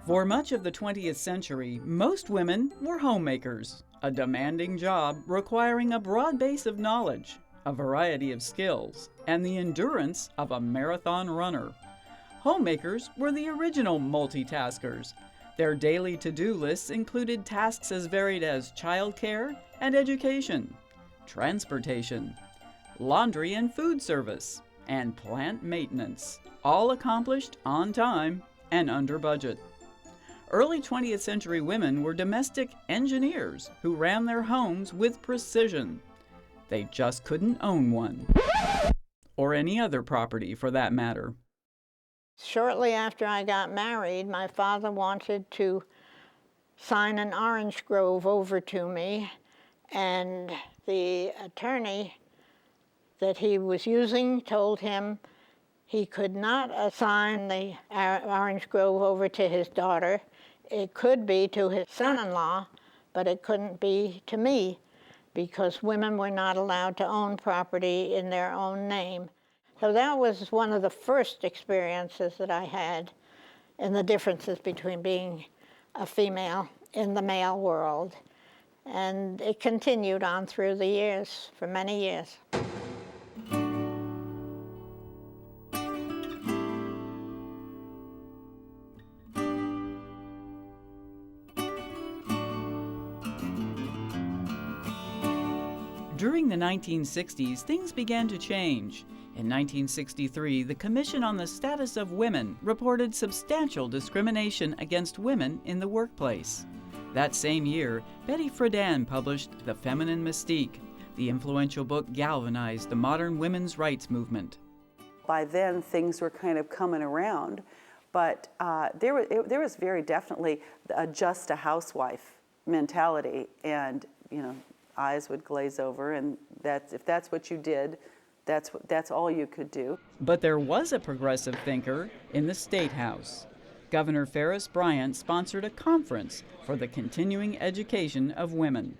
For much of the 20th century, most women were homemakers, a demanding job requiring a broad base of knowledge, a variety of skills, and the endurance of a marathon runner. Homemakers were the original multitaskers. Their daily to-do lists included tasks as varied as childcare and education, transportation, laundry and food service, and plant maintenance, all accomplished on time and under budget. Early 20th century women were domestic engineers who ran their homes with precision. They just couldn't own one, or any other property for that matter. Shortly after I got married, my father wanted to sign an orange grove over to me, and the attorney that he was using told him he could not assign the orange grove over to his daughter. It could be to his son-in-law, but it couldn't be to me because women were not allowed to own property in their own name. So that was one of the first experiences that I had in the differences between being a female in the male world. And it continued on through the years, for many years. During the 1960s, things began to change. In 1963, the Commission on the Status of Women reported substantial discrimination against women in the workplace. That same year, Betty Friedan published The Feminine Mystique. The influential book galvanized the modern women's rights movement. By then, things were kind of coming around, but there was very definitely just a housewife mentality, and eyes would glaze over, and if that's what you did, that's all you could do. But there was a progressive thinker in the State House. Governor Ferris Bryant sponsored a conference for the continuing education of women.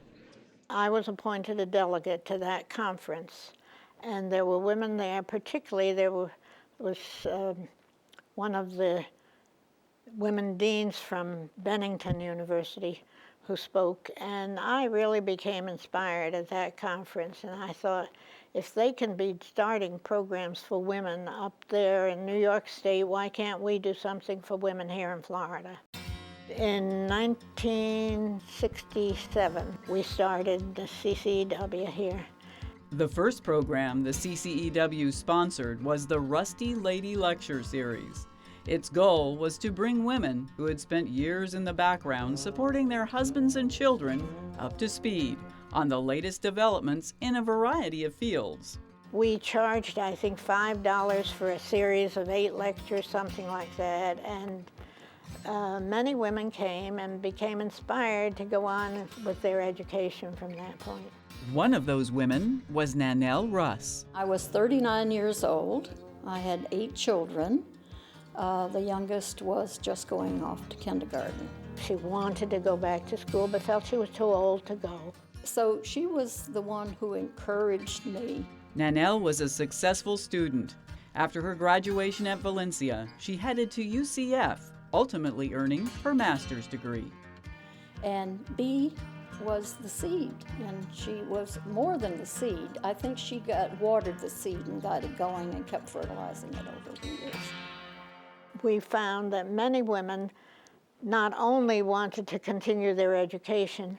I was appointed a delegate to that conference, and there were women there. Particularly, there was one of the women deans from Bennington University who spoke, and I really became inspired at that conference, and I thought, if they can be starting programs for women up there in New York State, why can't we do something for women here in Florida? In 1967, we started the CCEW here. The first program the CCEW sponsored was the Rusty Lady Lecture Series. Its goal was to bring women who had spent years in the background supporting their husbands and children up to speed on the latest developments in a variety of fields. We charged, I think, $5 for a series of 8 lectures, something like that, and many women came and became inspired to go on with their education from that point. One of those women was Nanelle Russ. I was 39 years old. I had 8 children. The youngest was just going off to kindergarten. She wanted to go back to school, but felt she was too old to go. So she was the one who encouraged me. Nanelle was a successful student. After her graduation at Valencia, she headed to UCF, ultimately earning her master's degree. And B was the seed, and she was more than the seed. I think she watered the seed and got it going and kept fertilizing it over the years. We found that many women not only wanted to continue their education,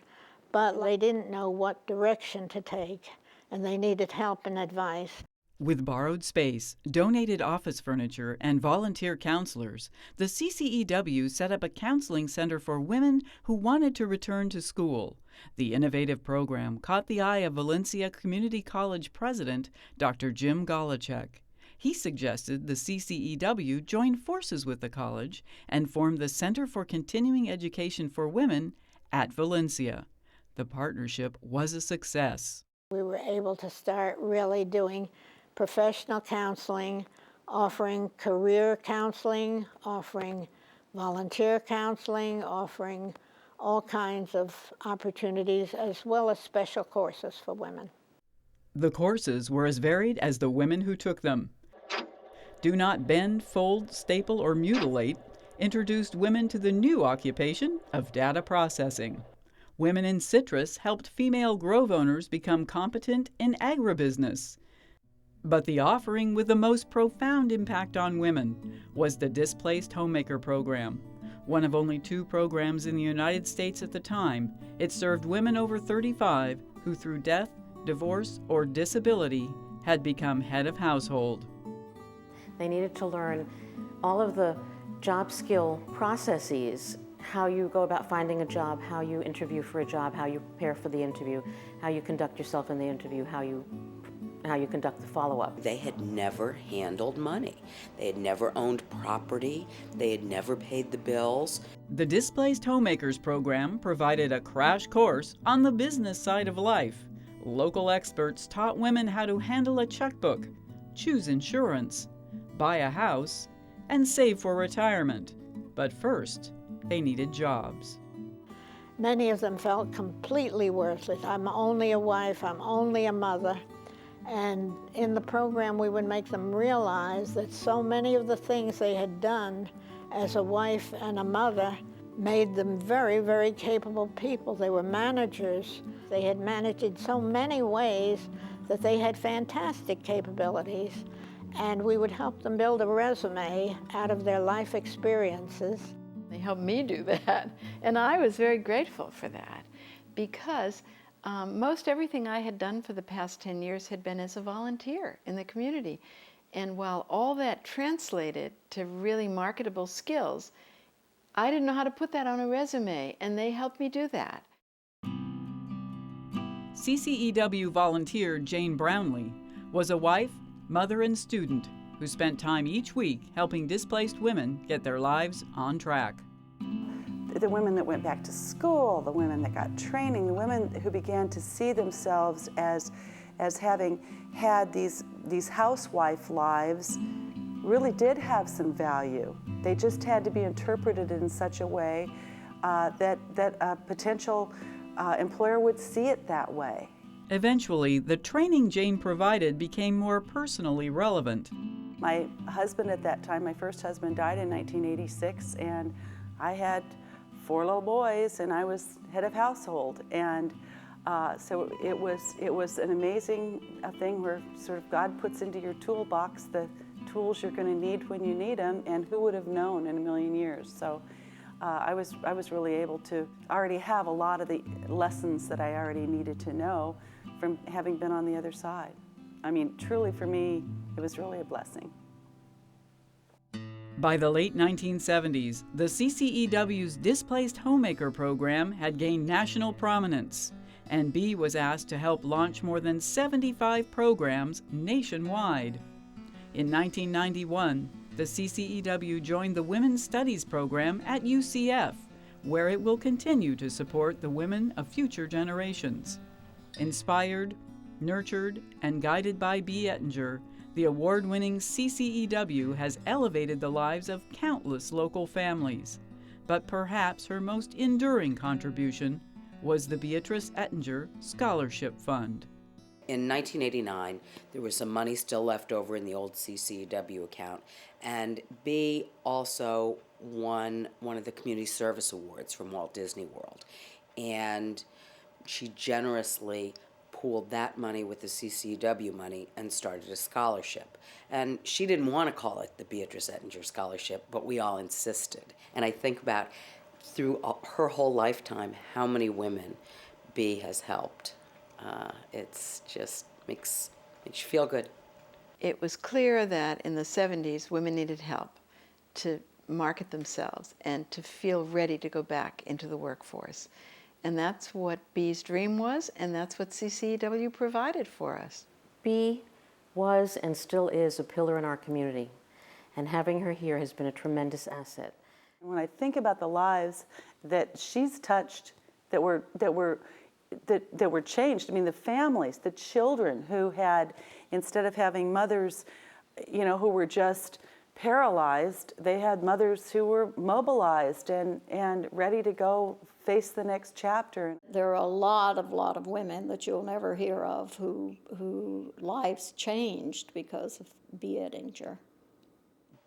but they didn't know what direction to take, and they needed help and advice. With borrowed space, donated office furniture, and volunteer counselors, the CCEW set up a counseling center for women who wanted to return to school. The innovative program caught the eye of Valencia Community College president, Dr. Jim Golachek. He suggested the CCEW join forces with the college and form the Center for Continuing Education for Women at Valencia. The partnership was a success. We were able to start really doing professional counseling, offering career counseling, offering volunteer counseling, offering all kinds of opportunities, as well as special courses for women. The courses were as varied as the women who took them. Do not bend, fold, staple, or mutilate, introduced women to the new occupation of data processing. Women in citrus helped female grove owners become competent in agribusiness. But the offering with the most profound impact on women was the Displaced Homemaker Program. One of only 2 programs in the United States at the time, it served women over 35 who through death, divorce, or disability had become head of household. They needed to learn all of the job skill processes, how you go about finding a job, how you interview for a job, how you prepare for the interview, how you conduct yourself in the interview, how you conduct the follow-up. They had never handled money. They had never owned property. They had never paid the bills. The Displaced Homemakers Program provided a crash course on the business side of life. Local experts taught women how to handle a checkbook, choose insurance, buy a house, and save for retirement. But first, they needed jobs. Many of them felt completely worthless. I'm only a wife, I'm only a mother. And in the program, we would make them realize that so many of the things they had done as a wife and a mother made them very, very capable people. They were managers. They had managed in so many ways that they had fantastic capabilities. And we would help them build a resume out of their life experiences. They helped me do that, and I was very grateful for that because most everything I had done for the past 10 years had been as a volunteer in the community. And while all that translated to really marketable skills, I didn't know how to put that on a resume, and they helped me do that. CCEW volunteer Jane Brownlee was a wife, mother, and student who spent time each week helping displaced women get their lives on track. The women that went back to school, the women that got training, the women who began to see themselves as having had these housewife lives really did have some value. They just had to be interpreted in such a way that a potential employer would see it that way. Eventually, the training Jane provided became more personally relevant. My husband at that time, my first husband, died in 1986, and I had 4 little boys, and I was head of household. And so it was an amazing thing where sort of God puts into your toolbox the tools you're going to need when you need them, and who would have known in a million years. So I was really able to already have a lot of the lessons that I already needed to know from having been on the other side. I mean, truly for me, it was really a blessing. By the late 1970s, the CCEW's Displaced Homemaker program had gained national prominence, and Bee was asked to help launch more than 75 programs nationwide. In 1991, the CCEW joined the Women's Studies program at UCF, where it will continue to support the women of future generations. Inspired, nurtured, and guided by Bee Ettinger, the award-winning CCEW has elevated the lives of countless local families. But perhaps her most enduring contribution was the Beatrice Ettinger Scholarship Fund. In 1989, there was some money still left over in the old CCEW account, and Bee also won one of the Community Service Awards from Walt Disney World. And she generously pooled that money with the CCEW money and started a scholarship. And she didn't want to call it the Beatrice Ettinger Scholarship, but we all insisted. And I think about, through her whole lifetime, how many women Bee has helped. It's just makes you feel good. It was clear that in the 70s, women needed help to market themselves and to feel ready to go back into the workforce. And that's what Bee's dream was, and that's what CCEW provided for us. Bee was and still is a pillar in our community, and having her here has been a tremendous asset. When I think about the lives that she's touched, that were changed, I mean, the families, the children who had, instead of having mothers, who were just paralyzed, they had mothers who were mobilized and ready to go face the next chapter. There are a lot of women that you'll never hear of who lives changed because of Bee Ettinger.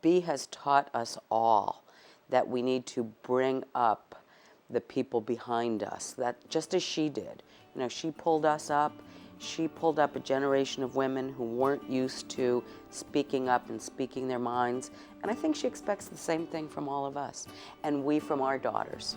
Bee has taught us all that we need to bring up the people behind us, that just as she did. You know, she pulled us up. She pulled up a generation of women who weren't used to speaking up and speaking their minds. And I think she expects the same thing from all of us, and we from our daughters.